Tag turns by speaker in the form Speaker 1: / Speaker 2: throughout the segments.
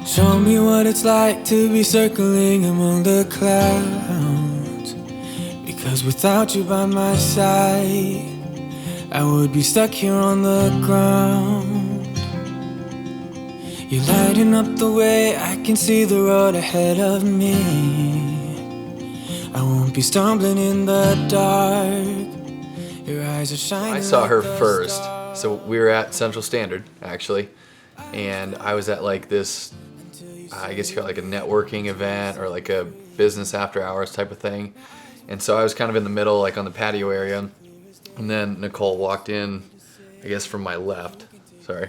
Speaker 1: Show me what it's like to be circling among the clouds. Because without you by my side, I would be stuck here on the ground. You're lighting up the way, I can see the road ahead of me. I won't be stumbling in the dark. Your eyes are shining.
Speaker 2: I saw
Speaker 1: like
Speaker 2: her
Speaker 1: the
Speaker 2: first.
Speaker 1: stars.
Speaker 2: So we were at Central Standard, actually. And I was at like this, I guess you call it like a networking event or like a business after hours type of thing. And so I was kind of in the middle, like on the patio area. And then Nicole walked in, I guess from my left. Sorry.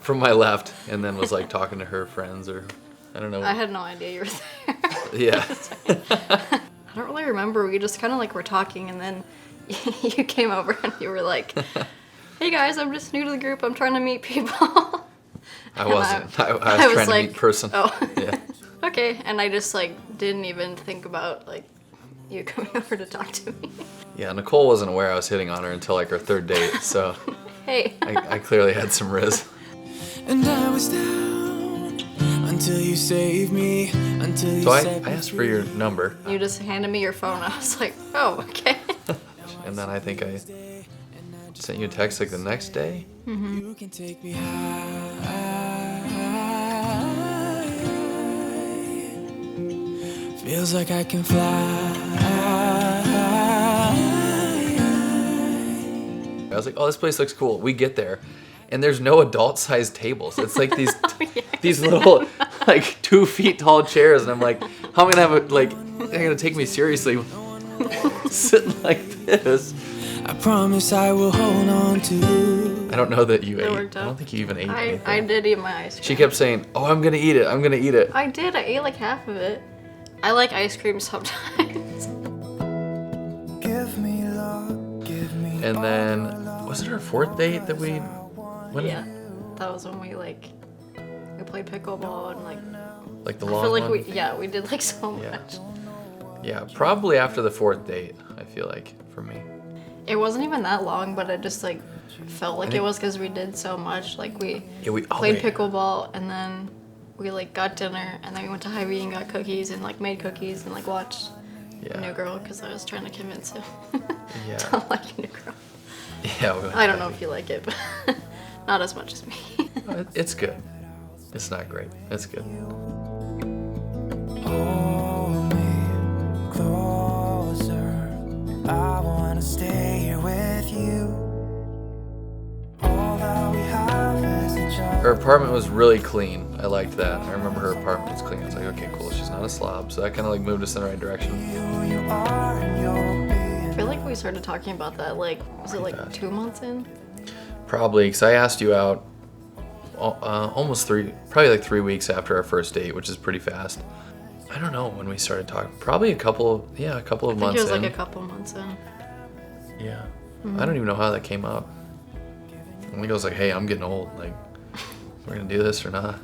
Speaker 2: From my left. And then was like talking to her friends or I don't know.
Speaker 3: I had no idea you were there.
Speaker 2: Yeah.
Speaker 3: I don't really remember. We just kind of like were talking and then you came over and you were like, hey guys, I'm just new to the group. I'm trying to meet people.
Speaker 2: I wasn't. I was trying to meet person.
Speaker 3: Oh.
Speaker 2: Yeah.
Speaker 3: Okay. And I just like didn't even think about like you coming over to talk to me.
Speaker 2: Yeah, Nicole wasn't aware I was hitting on her until like our third date, so
Speaker 3: Hey.
Speaker 2: I clearly had some riz.
Speaker 1: And I was down until you saved me, until you
Speaker 2: So I
Speaker 1: set me
Speaker 2: asked for your
Speaker 1: free.
Speaker 2: number,
Speaker 3: You just handed me your phone. I was like, oh, okay.
Speaker 2: and then I think I sent you a text like the next day.
Speaker 1: You can take me high. Feels like I can fly.
Speaker 2: I was like, oh, this place looks cool. We get there, and there's no adult-sized tables. It's like these these little like 2 feet tall chairs, and I'm like, how am I gonna have a like? They're gonna take me seriously sitting like this.
Speaker 1: I promise I will hold on to.
Speaker 2: I don't know that you
Speaker 3: It
Speaker 2: ate.
Speaker 3: worked
Speaker 2: I
Speaker 3: out.
Speaker 2: don't think you even ate
Speaker 3: I
Speaker 2: anything.
Speaker 3: did eat my ice cream.
Speaker 2: She kept saying, oh, I'm gonna eat it. I'm gonna eat it.
Speaker 3: I did. I ate like half of it. I like ice cream sometimes.
Speaker 1: Give me love, give me.
Speaker 2: And then was it our fourth date that we went?
Speaker 3: Yeah. That was when we played pickleball and
Speaker 2: Like the
Speaker 3: I
Speaker 2: long
Speaker 3: feel like
Speaker 2: one?
Speaker 3: we did like so
Speaker 2: Yeah.
Speaker 3: much.
Speaker 2: Yeah, probably after the fourth date, I feel like, for me.
Speaker 3: It wasn't even that long, but it just like felt like it
Speaker 2: think-
Speaker 3: was because we did so much. Like we
Speaker 2: Yeah, we
Speaker 3: played
Speaker 2: wait.
Speaker 3: pickleball and then we like got dinner and then we went to Hy-Vee and got cookies and like made cookies and like watched
Speaker 2: Yeah.
Speaker 3: New Girl because I was trying to convince him
Speaker 2: Yeah.
Speaker 3: to like New Girl.
Speaker 2: Yeah, we went
Speaker 3: I don't know
Speaker 2: to-
Speaker 3: if you like it, but not as much as me.
Speaker 2: It's good. It's not great. It's good.
Speaker 1: Hold me closer. I wanna stay here with you. All that we have is each other.
Speaker 2: Her apartment was really clean. I liked that. I remember her apartment was clean. I was like, okay, cool. She's not a slob. So that kind of like moved us in the right direction.
Speaker 1: Who you are and you'll be.
Speaker 3: I feel like we started talking about that like was it like
Speaker 2: fast.
Speaker 3: 2 months in?
Speaker 2: Probably, because I asked you out almost probably like 3 weeks after our first date, which is pretty fast. I don't know when we started talking. Probably a couple of
Speaker 3: I
Speaker 2: months
Speaker 3: think it was
Speaker 2: in.
Speaker 3: like a couple months in.
Speaker 2: Yeah. I don't even know how that came up. I think I was like, hey, I'm getting old. Like, we're going to do this or not?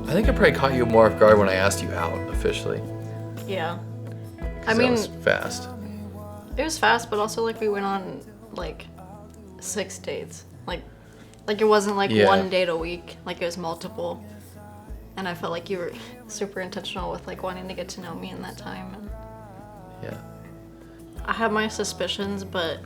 Speaker 2: I think I probably caught you more off guard when I asked you out officially.
Speaker 3: Yeah.
Speaker 2: 'Cause
Speaker 3: I
Speaker 2: that
Speaker 3: mean,
Speaker 2: was fast.
Speaker 3: it was fast, but also like we went on like 6 dates. Like it wasn't like
Speaker 2: Yeah.
Speaker 3: one date a week. Like it was multiple. And I felt like you were super intentional with like wanting to get to know me in that time. And
Speaker 2: Yeah.
Speaker 3: I had my suspicions, but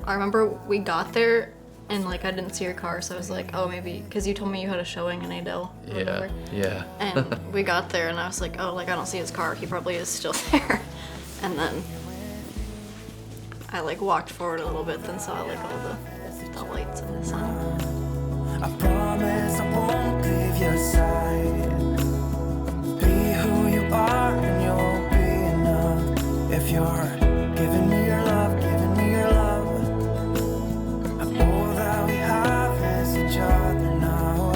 Speaker 3: I remember we got there and like I didn't see your car, so I was like, oh maybe because you told me you had a showing in Adele. or
Speaker 2: Yeah.
Speaker 3: whatever.
Speaker 2: Yeah.
Speaker 3: And we got there and I was like, oh, like I don't see his car. He probably is still there. And then I like walked forward a little bit, then saw like all the lights and the sun.
Speaker 1: I promise I won't leave your side. Be who you are and you'll be enough. If you're giving me your love, giving me your love. All that we have is each other now. I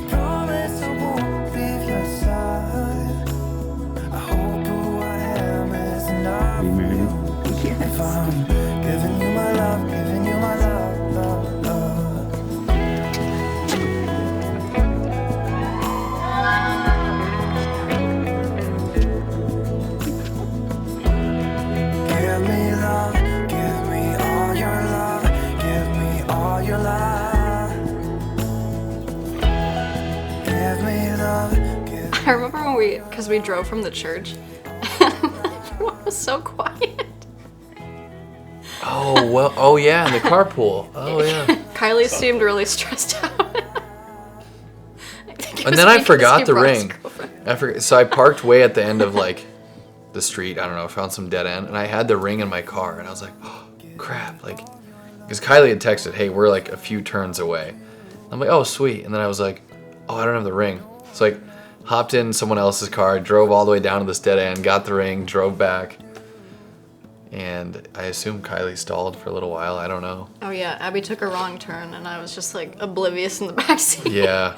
Speaker 1: promise I won't leave your side. I hope who I am is enough for you. If I'm giving you my love, giving you my love, love, love.
Speaker 3: I remember when because we drove from the church, and everyone was so quiet.
Speaker 2: Oh, well, oh yeah, in the carpool. Oh yeah.
Speaker 3: Kylie seemed really stressed out.
Speaker 2: And then I forgot the ring. So I parked way at the end of like the street. I don't know. I found some dead end, and I had the ring in my car, and I was like, oh, crap, like, because Kylie had texted, hey, we're like a few turns away. I'm like, oh, sweet. And then I was like, oh, I don't have the ring. So like, hopped in someone else's car, drove all the way down to this dead end, got the ring, drove back. And I assume Kylie stalled for a little while. I don't know.
Speaker 3: Oh yeah, Abby took a wrong turn, and I was just like oblivious in the backseat.
Speaker 2: Yeah.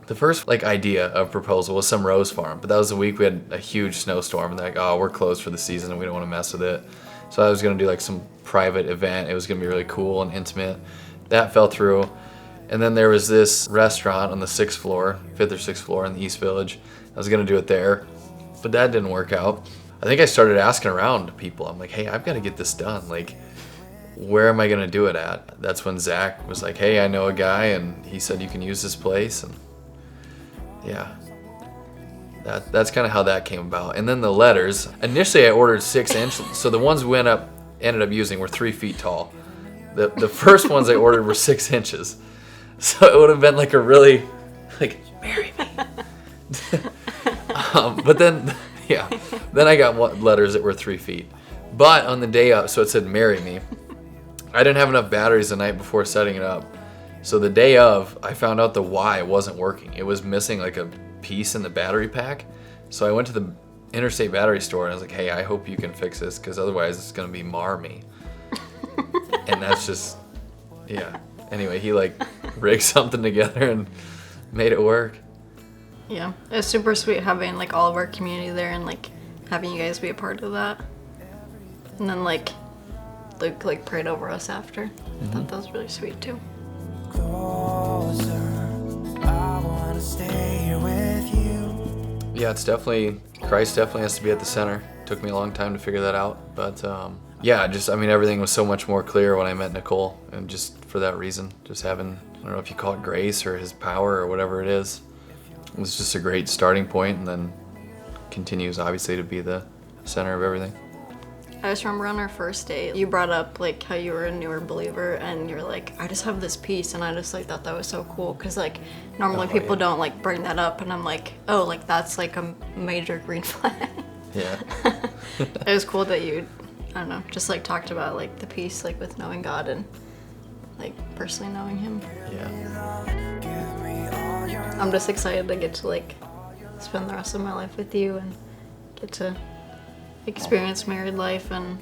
Speaker 2: The first like idea of proposal was some rose farm, but that was the week we had a huge snowstorm, and they're like, oh, we're closed for the season and we don't want to mess with it. So I was gonna do like some private event. It was gonna be really cool and intimate. That fell through. And then there was this restaurant on the 5th or 6th floor in the East Village. I was gonna do it there, but that didn't work out. I think I started asking around to people. I'm like, hey, I've got to get this done. Like, where am I gonna do it at? That's when Zach was like, hey, I know a guy, and he said you can use this place. And yeah, that's kind of how that came about. And then the letters. Initially, I ordered 6 inch, so the ones we ended up using were 3 feet tall. The first ones I ordered were 6 inches, so it would have been like a really, like, marry me. But then, yeah, then I got letters that were 3 feet. But on the day up, so it said marry me. I didn't have enough batteries the night before setting it up. So the day of, I found out the Y wasn't working. It was missing like a piece in the battery pack. So I went to the Interstate Battery store and I was like, hey, I hope you can fix this, because otherwise it's going to be mar me. And that's just, yeah. Anyway, he like rigged something together and made it work.
Speaker 3: Yeah, it was super sweet having like all of our community there and like having you guys be a part of that. And then like Luke like prayed over us after. I thought that was really sweet too.
Speaker 1: Closer, I wanna stay here with you.
Speaker 2: Yeah, it's definitely, Christ definitely has to be at the center. Took me a long time to figure that out, but yeah, just, I mean, everything was so much more clear when I met Nicole, and just for that reason, just having, I don't know if you call it grace or his power or whatever it is, it was just a great starting point, and then continues obviously to be the center of everything.
Speaker 3: I just remember on our first date, you brought up like how you were a newer believer, and you're like, I just have this peace, and I just like thought that was so cool, because like normally people don't like bring that up, and I'm like, oh, like that's like a major green flag.
Speaker 2: Yeah.
Speaker 3: It was cool that you, I don't know, just like talked about like the peace like with knowing God and like personally knowing Him.
Speaker 2: Yeah.
Speaker 3: I'm just excited to get to like spend the rest of my life with you and get to experience married life and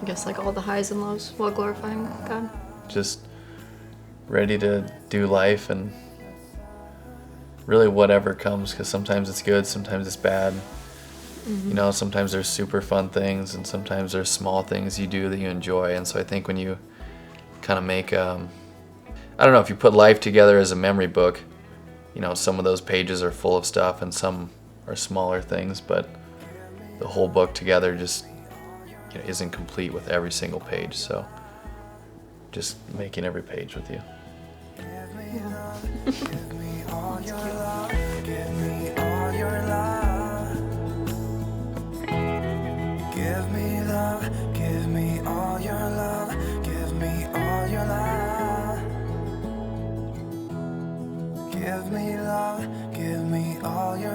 Speaker 3: I guess like all the highs and lows while glorifying God.
Speaker 2: Just ready to do life and really whatever comes, because sometimes it's good, sometimes it's bad. You know, sometimes there's super fun things and sometimes there's small things you do that you enjoy. And so I think when you kind of make, I don't know, if you put life together as a memory book, you know, some of those pages are full of stuff and some are smaller things, but the whole book together just, you know, isn't complete with every single page. So just making every page with you.
Speaker 1: Give me all your love. Give me all your love. Give me love. Give me all your love. Give me all your love. Give me love. Give me all your